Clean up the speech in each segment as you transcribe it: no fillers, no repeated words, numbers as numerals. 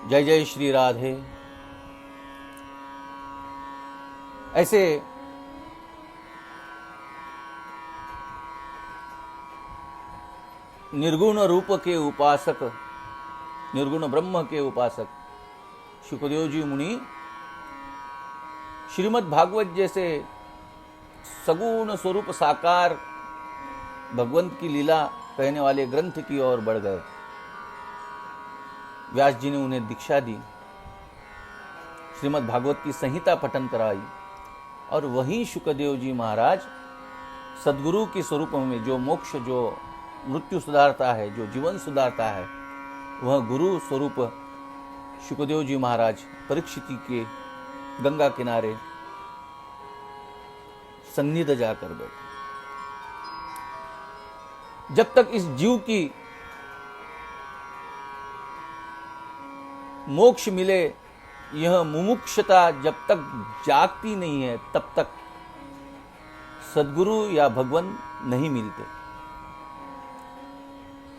जय जय श्री राधे। ऐसे निर्गुण रूप के उपासक, निर्गुण ब्रह्म के उपासक शुकदेव जी मुनि श्रीमद् भागवत जैसे सगुण स्वरूप साकार भगवंत की लीला कहने वाले ग्रंथ की ओर बढ़ गए। व्यास जी ने उन्हें दीक्षा दी, श्रीमद् भागवत की संहिता पठन कराई और वहीं शुकदेव जी महाराज सदगुरु के स्वरूप में जो मोक्ष, जो मृत्यु सुधारता है, जो जीवन सुधारता है, वह गुरु स्वरूप शुकदेव जी महाराज परीक्षित के गंगा किनारे सन्निध जाकर बैठे। जब तक इस जीव की मोक्ष मिले, यह मुमुक्षता जब तक जागती नहीं है, तब तक सद्गुरु या भगवान नहीं मिलते।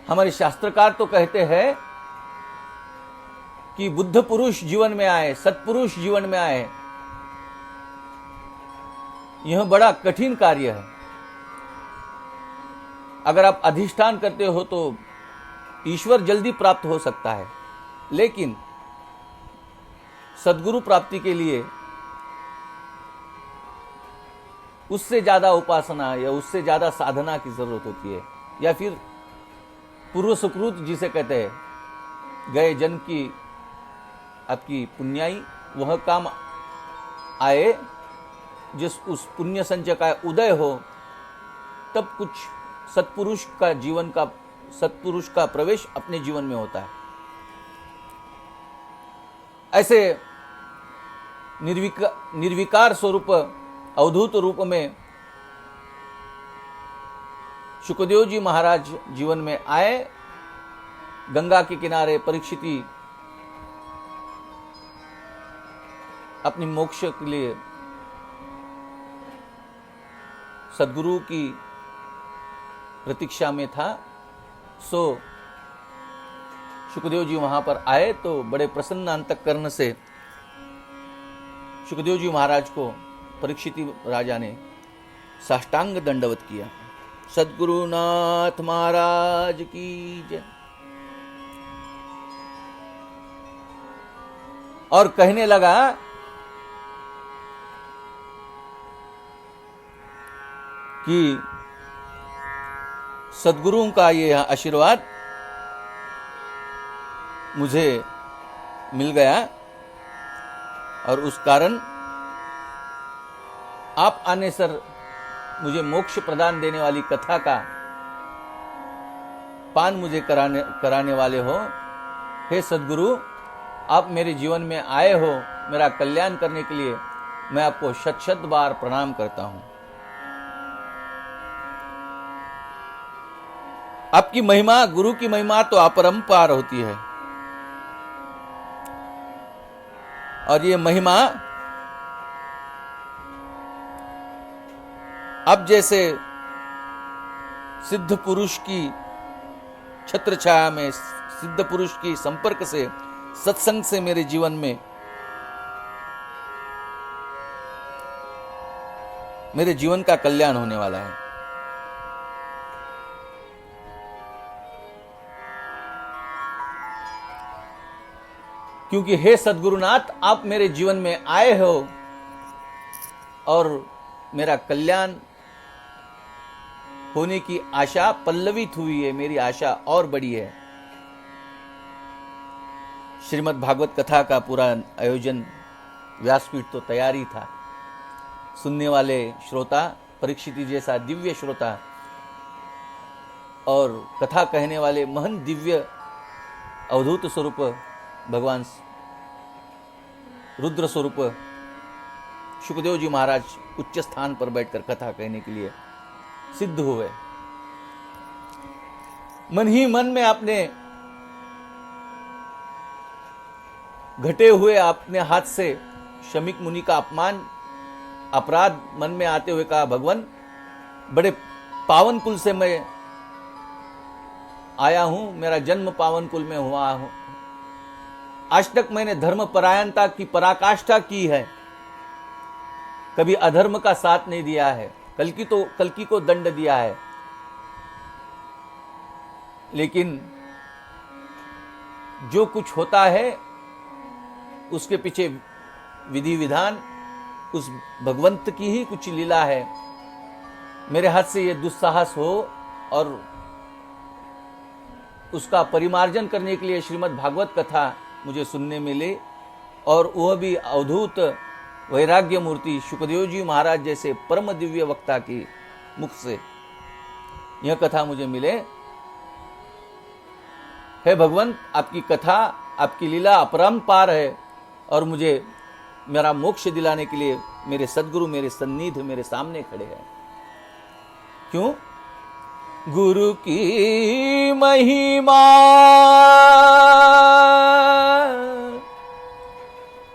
हमारे शास्त्रकार तो कहते हैं कि बुद्ध पुरुष जीवन में आए, सत्पुरुष जीवन में आए, यह बड़ा कठिन कार्य है। अगर आप अधिष्ठान करते हो तो ईश्वर जल्दी प्राप्त हो सकता है, लेकिन सद्गुरु प्राप्ति के लिए उससे ज्यादा उपासना या उससे ज्यादा साधना की जरूरत होती है, या फिर पूर्व सुकृत जिसे कहते हैं, गए जन्म की आपकी पुण्याई वह काम आए, जिस उस पुण्य संचय का उदय हो, तब कुछ सत्पुरुष का जीवन का, सत्पुरुष का प्रवेश अपने जीवन में होता है। ऐसे निर्विकार स्वरूप अवधूत रूप में शुकदेव जी महाराज जीवन में आए। गंगा के किनारे परीक्षिती अपनी मोक्ष के लिए सद्गुरु की प्रतीक्षा में था। सो शुकदेव जी वहां पर आए तो बड़े प्रसन्न अंतःकरण से शुकदेव जी महाराज को परीक्षिती राजा ने साष्टांग दंडवत किया। सद्गुरुनाथ महाराज की जय। और कहने लगा कि सद्गुरु का ये आशीर्वाद मुझे मिल गया और उस कारण आप आने सर मुझे मोक्ष प्रदान देने वाली कथा का पान मुझे कराने वाले हो। हे सद्गुरु, आप मेरे जीवन में आए हो मेरा कल्याण करने के लिए, मैं आपको शत शत बार प्रणाम करता हूं। आपकी महिमा, गुरु की महिमा तो अपरंपार होती है, और ये महिमा अब जैसे सिद्ध पुरुष की छत्र छाया में, सिद्ध पुरुष की संपर्क से, सत्संग से मेरे जीवन में, मेरे जीवन का कल्याण होने वाला है। क्योंकि हे सद्गुरुनाथ, आप मेरे जीवन में आए हो और मेरा कल्याण होने की आशा पल्लवित हुई है, मेरी आशा और बड़ी है। श्रीमद् भागवत कथा का पूरा आयोजन व्यासपीठ तो तैयार ही था। सुनने वाले श्रोता, परीक्षित जैसा दिव्य श्रोता और कथा कहने वाले महन दिव्य अवधूत स्वरूप भगवान रुद्र स्वरूप शुकदेव जी महाराज उच्च स्थान पर बैठकर कथा कहने के लिए सिद्ध हुए। मन ही मन में आपने घटे हुए अपने हाथ से शमीक मुनि का अपमान, अपराध मन में आते हुए कहा, भगवान बड़े पावन कुल से मैं आया हूं, मेरा जन्म पावन कुल में हुआ आज तक मैंने धर्म परायणता की पराकाष्ठा की है, कभी अधर्म का साथ नहीं दिया है, कल्कि को दंड दिया है, लेकिन जो कुछ होता है उसके पीछे विधि विधान उस भगवंत की ही कुछ लीला है। मेरे हाथ से ये दुस्साहस हो और उसका परिमार्जन करने के लिए श्रीमद् भागवत कथा मुझे सुनने मिले, और वह भी अवधूत वैराग्य मूर्ति शुकदेव जी महाराज जैसे परम दिव्य वक्ता की मुख से यह कथा मुझे मिले। हे भगवंत, आपकी कथा, आपकी लीला अपरंपार है, और मुझे मेरा मोक्ष दिलाने के लिए मेरे सद्गुरु मेरे सन्निध मेरे सामने खड़े हैं। क्यों? गुरु की महिमा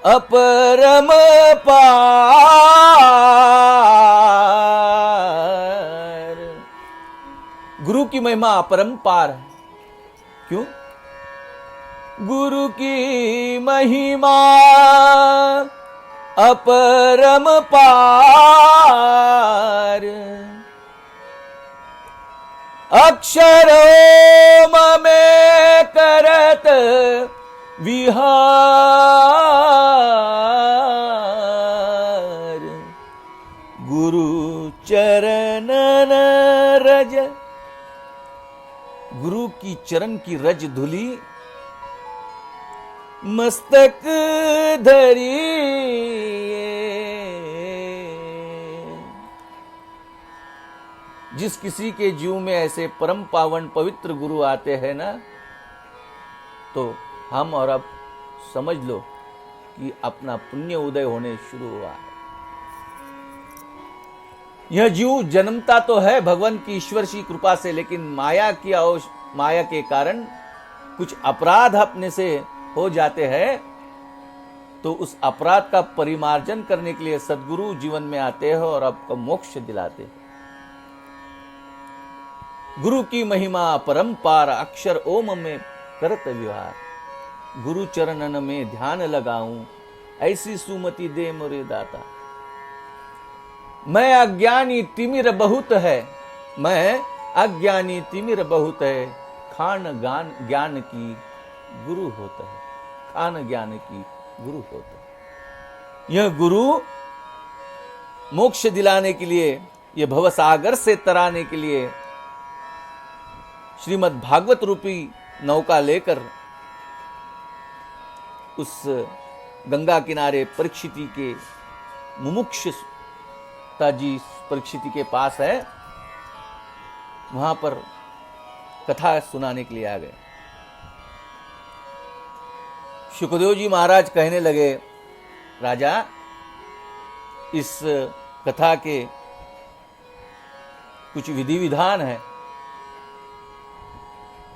अपरम पार। गुरु की महिमा अपरंपार है। क्यों? गुरु की महिमा अपरम पार, अक्षरों में करत विहार, गुरु चरणन रज। गुरु की चरण की रज धुली मस्तक धरी। जिस किसी के जीव में ऐसे परम पावन पवित्र गुरु आते हैं ना, तो हम और अब समझ लो कि अपना पुण्य उदय होने शुरू हुआ है। यह जीव जन्मता तो है भगवान की ईश्वर की कृपा से, लेकिन माया के कारण कुछ अपराध अपने से हो जाते हैं, तो उस अपराध का परिमार्जन करने के लिए सद्गुरु जीवन में आते हैं और आपको मोक्ष दिलाते हैं। गुरु की महिमा परंपार, अक्षर ओम में करत व्यवहार, गुरु चरणन में ध्यान लगाऊं, ऐसी सुमति दे मोरे दाता। मैं अज्ञानी तिमिर बहुत है, मैं अज्ञानी तिमिर बहुत है, खान ज्ञान की गुरु होता है, खान ज्ञान की गुरु होता है। यह गुरु मोक्ष दिलाने के लिए, यह भवसागर से तराने के लिए श्रीमद् भागवत रूपी नौका लेकर उस गंगा किनारे परीक्षिति के मुमुक्षुता जी परीक्षिति के पास है, वहां पर कथा सुनाने के लिए आ गए। शुकदेव जी महाराज कहने लगे, राजा, इस कथा के कुछ विधि विधान है,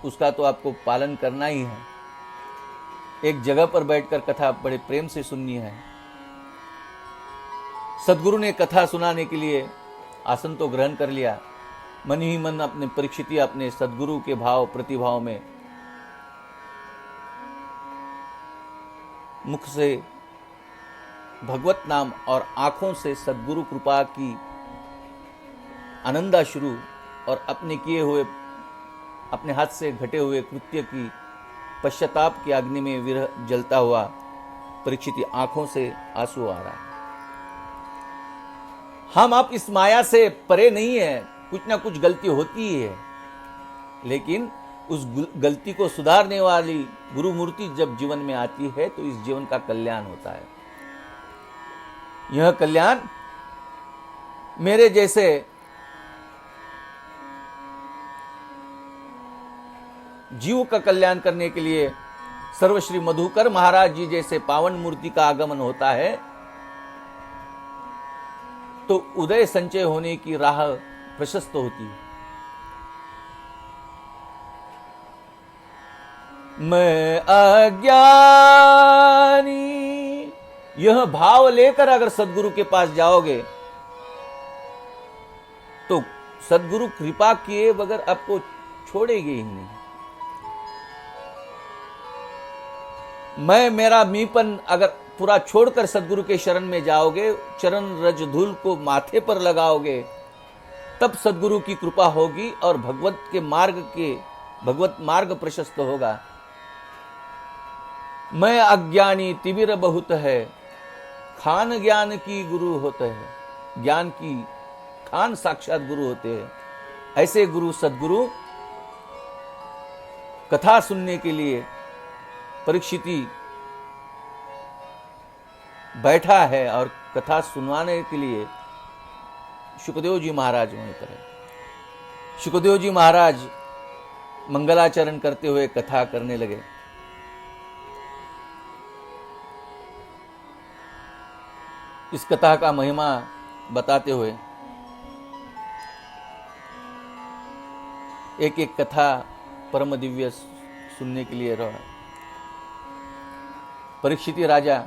उसका तो आपको पालन करना ही है। एक जगह पर बैठकर कथा बड़े प्रेम से सुननी है। सदगुरु ने कथा सुनाने के लिए आसन तो ग्रहण कर लिया, मन ही मन अपने परीक्षित अपने सदगुरु के भाव प्रतिभाव में मुख से भगवत नाम और आंखों से सदगुरु कृपा की आनंदा शुरू, और अपने किए हुए अपने हाथ से घटे हुए कृत्य की पश्चाताप की अग्नि में विरह जलता हुआ परीक्षित आंखों से आंसू आ रहा है। हम आप इस माया से परे नहीं है, कुछ ना कुछ गलती होती ही है, लेकिन उस गलती को सुधारने वाली गुरु मूर्ति जब जीवन में आती है तो इस जीवन का कल्याण होता है। यह कल्याण मेरे जैसे जीव का कल्याण करने के लिए सर्वश्री मधुकर महाराज जी जैसे पावन मूर्ति का आगमन होता है, तो उदय संचय होने की राह प्रशस्त होती है। मैं अज्ञानी, यह भाव लेकर अगर सदगुरु के पास जाओगे तो सदगुरु कृपा किए बगैर आपको छोड़ेंगे ही नहीं। मैं मेरा मीपन अगर पूरा छोड़कर सदगुरु के शरण में जाओगे, चरण रज धूल को माथे पर लगाओगे, तब सदगुरु की कृपा होगी और भगवत मार्ग प्रशस्त होगा। मैं अज्ञानी तिबिर बहुत है, खान ज्ञान की गुरु होते हैं। ज्ञान की खान साक्षात गुरु होते हैं। ऐसे गुरु सदगुरु कथा सुनने के लिए परीक्षिती बैठा है और कथा सुनवाने के लिए शुकदेव जी महाराज वहीं पर है। शुकदेव जी महाराज मंगलाचरण करते हुए कथा करने लगे। इस कथा का महिमा बताते हुए एक एक कथा परम दिव्य सुनने के लिए रहा। परीक्षित राजा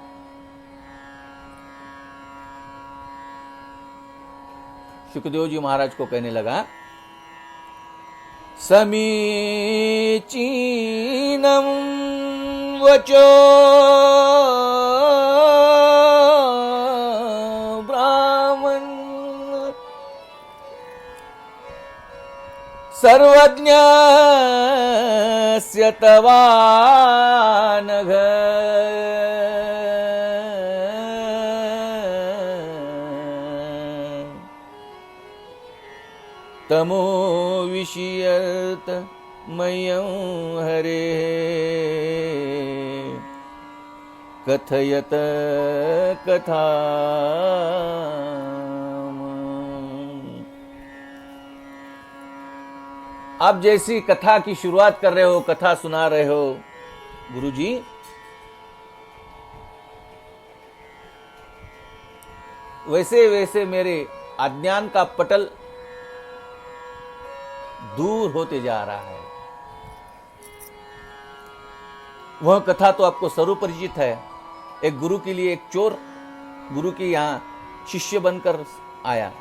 शुकदेव जी महाराज को कहने लगा, समीचीनम वचो ब्राह्मण सर्वज्ञस्य तवा नघ तमो विषयत मयं हरे कथयत कथा। आप जैसी कथा की शुरुआत कर रहे हो, कथा सुना रहे हो गुरुजी, वैसे वैसे मेरे अज्ञान का पटल दूर होते जा रहा है। वह कथा तो आपको सर्वपरिचित है। एक गुरु के लिए एक चोर गुरु के यहां शिष्य बनकर आया।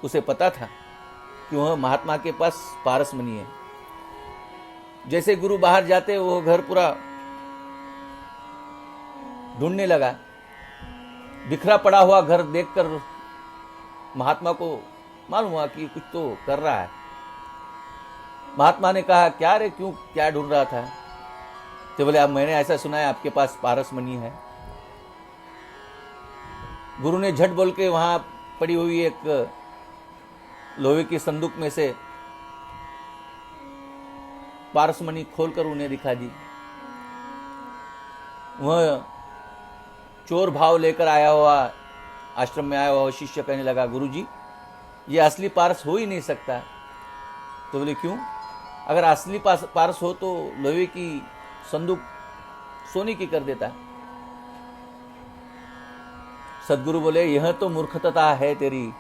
उसे पता था कि वह महात्मा के पास पारसमणि है। जैसे गुरु बाहर जाते वो घर पूरा ढूंढने लगा। बिखरा पड़ा हुआ घर देखकर महात्मा को मालूम हुआ कि कुछ तो कर रहा है। महात्मा ने कहा, क्या रे, क्यों, क्या ढूंढ रहा था? तो बोले, अब मैंने ऐसा सुना है आपके पास पारसमणि है। गुरु ने झट बोल के वहां पड़ी हुई एक लोहे की संदूक में से पारसमणि खोलकर उन्हें दिखा दी। वह चोर भाव लेकर आया हुआ आश्रम में आया हुआ शिष्य कहने लगा, गुरुजी ये असली पारस हो ही नहीं सकता। तो बोले, क्यों? अगर असली पारस हो तो लोहे की संदूक सोने की कर देता। सदगुरु बोले, यह तो मूर्खता है तेरी।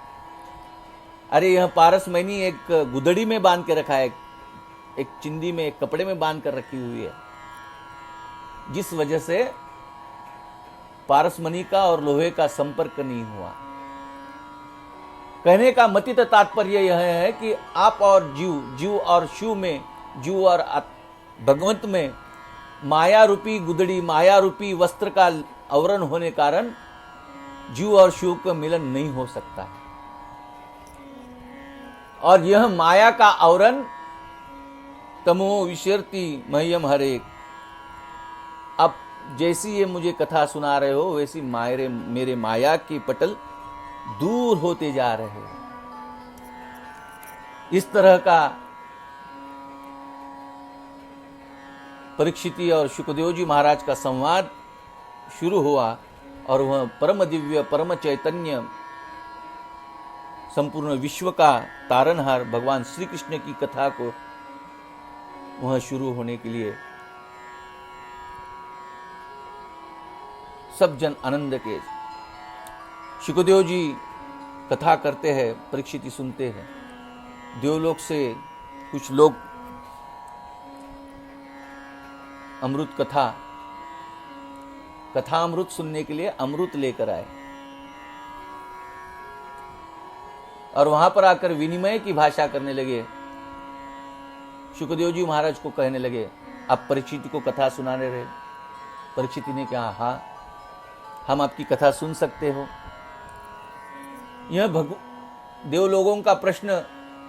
अरे यह पारसमणि एक गुदड़ी में बांध के रखा है, एक चिंदी में, एक कपड़े में बांध कर रखी हुई है, जिस वजह से पारसमणि का और लोहे का संपर्क नहीं हुआ। कहने का मतित तात्पर्य यह है कि आप और जीव और शिव में, जीव और भगवंत में माया रूपी गुदड़ी, माया रूपी वस्त्र का आवरण होने कारण जीव और शिव का मिलन नहीं हो सकता है। और यह माया का आवरण तमो विशर्ति मह्यम हरे। अब जैसी ये मुझे कथा सुना रहे हो वैसी मेरे माया के पटल दूर होते जा रहे हैं। इस तरह का परीक्षिती और शुकदेव जी महाराज का संवाद शुरू हुआ और वह परम दिव्य, परम चैतन्य, संपूर्ण विश्व का तारनहार भगवान श्री कृष्ण की कथा को वह शुरू होने के लिए सब जन आनंद के। शुकदेव जी कथा करते हैं, परीक्षित सुनते हैं। देवलोक से कुछ लोग अमृत कथा अमृत सुनने के लिए अमृत लेकर आए और वहां पर आकर विनिमय की भाषा करने लगे। शुकदेव जी महाराज को कहने लगे, आप परीक्षित को कथा सुनाने रहे। परीक्षित ने कहा, हाँ हम आपकी कथा सुन सकते हो। यह देवलोगों का प्रश्न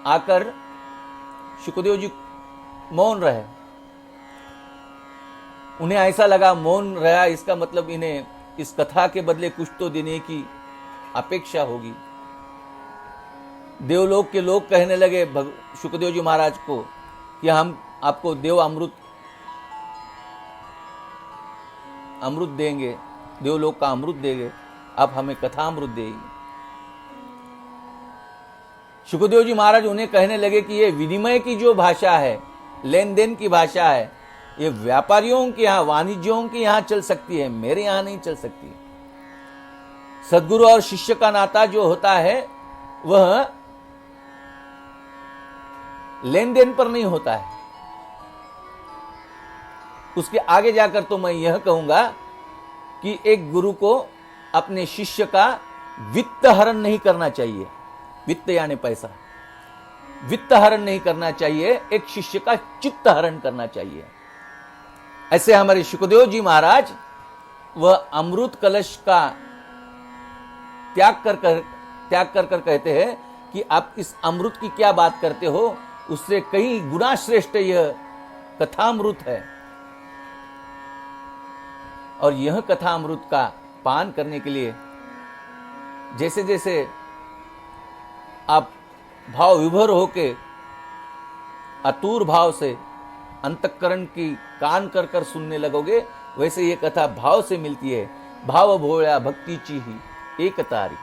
आकर शुकदेव जी मौन रहे। उन्हें ऐसा लगा मौन रहा, इसका मतलब इन्हें इस कथा के बदले कुछ तो देने की अपेक्षा होगी। देवलोक के लोग कहने लगे शुकदेव जी महाराज को कि हम आपको देव अमृत देंगे, देवलोक का अमृत देंगे, आप हमें कथा अमृत देंगे। शुकदेव जी महाराज उन्हें कहने लगे कि ये विनिमय की जो भाषा है, लेन देन की भाषा है, ये व्यापारियों के यहां, वाणिज्यों के यहां चल सकती है, मेरे यहां नहीं चल सकती। सदगुरु और शिष्य का नाता जो होता है वह लेन देन पर नहीं होता है। उसके आगे जाकर तो मैं यह कहूंगा कि एक गुरु को अपने शिष्य का वित्त हरण नहीं करना चाहिए। वित्त यानी पैसा, वित्त हरण नहीं करना चाहिए, एक शिष्य का चित्त हरण करना चाहिए। ऐसे हमारे शुकदेव जी महाराज वह अमृत कलश का त्याग कर कहते हैं कि आप इस अमृत की क्या बात करते हो, उससे कई गुना श्रेष्ठ यह कथामृत है। और यह कथामृत का पान करने के लिए जैसे जैसे आप भाव विभोर होके अतूर भाव से अंतःकरण की कान कर कर सुनने लगोगे, वैसे ये कथा भाव से मिलती है। भाव भोळ्या भक्तीची ही एक तारी।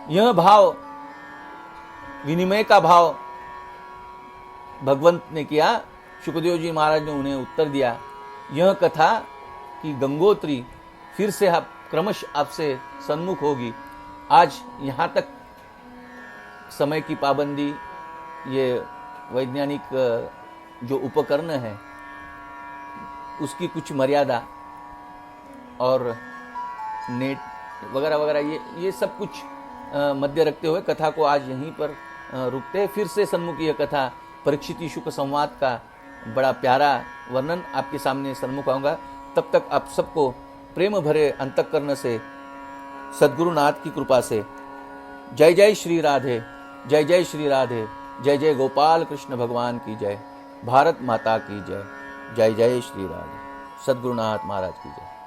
यह भाव, विनिमय का भाव भगवंत ने किया। शुकदेव जी महाराज ने उन्हें उत्तर दिया। यह कथा की गंगोत्री फिर से क्रमशः आपसे सन्मुख होगी। आज यहाँ तक समय की पाबंदी, ये वैज्ञानिक जो उपकरण है उसकी कुछ मर्यादा और नेट वगैरह वगैरह ये सब कुछ मध्य रखते हुए कथा को आज यहीं पर रुकते हैं। फिर से सन्मुख यह कथा परीक्षित शुक संवाद का बड़ा प्यारा वर्णन आपके सामने सन्मुख आऊंगा। तब तक आप सबको प्रेम भरे अंतःकरण से सद्गुरुनाथ की कृपा से जय जय श्री राधे, जय जय श्री राधे, जय जय गोपाल कृष्ण भगवान की जय, भारत माता की जय, जय जय श्री राधे, सद्गुरुनाथ महाराज की जय।